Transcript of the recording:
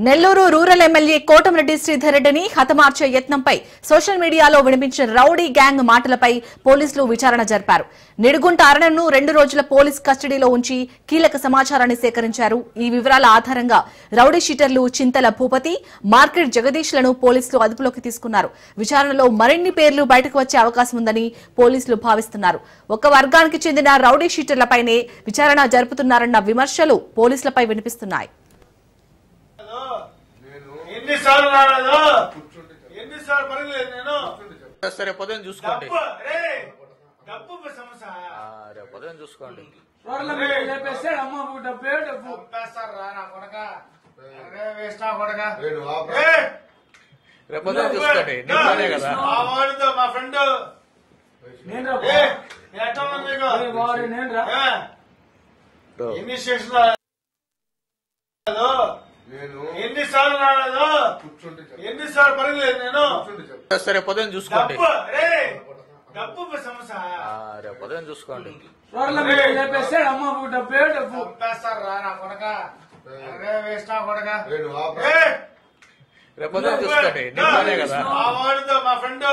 Nellore rural MLA Kotamreddy Sridhar రెడ్డిని హతమార్చే యత్నంపై social మీడియాలో వినిపించిన రౌడీ గ్యాంగ్ మాటలపై పోలీసులు విచారణ జరిపారు. నిడుగుంట అరణ్ను 2 రోజుల పోలీస్ కస్టడీలో ఉంచి కీలక సమాచారాన్ని సేకరించారు. ఈ వివరాల ఆధారంగా రౌడీ షీటర్లు చింతల భూపతి, మార్కెట్ జగదీష్లను పోలీసులు అదుపులోకి తీసుకున్నారు. విచారణలో మరిన్ని పేర్లు బయటకు వచ్చే అవకాశం ఉందని పోలీసులు భావిస్తున్నారు. ఒక వర్గానికి చెందిన రౌడీ షీటర్లపైనే విచారణ జరుపుతున్నారన్న విమర్శలు పోలీసులపై వినిపిస్తున్నాయి. ఎన్నిసార్లు రాలేదు, ఎన్నిసార్లు పడలేదు నేను. సరే పొద్దున చూసుకోండి, డబ్బు సమస్య రేపు పొద్దున చూసుకోండి. రేపు పొద్దున చూసుకోండి. కదా మా ఫ్రెండ్ ఎన్ని స్టేషన్ ఎన్నిసార్లు రాలేదు, ఎన్నిసార్లు పడలేదు నేను. సరే పొద్దున చూసుకోండి, డబ్బు సమస్య రేపు పొద్దున చూసుకోండి. రేపు పొద్దున చూసుకోండి. కదా మా ఫ్రెండ్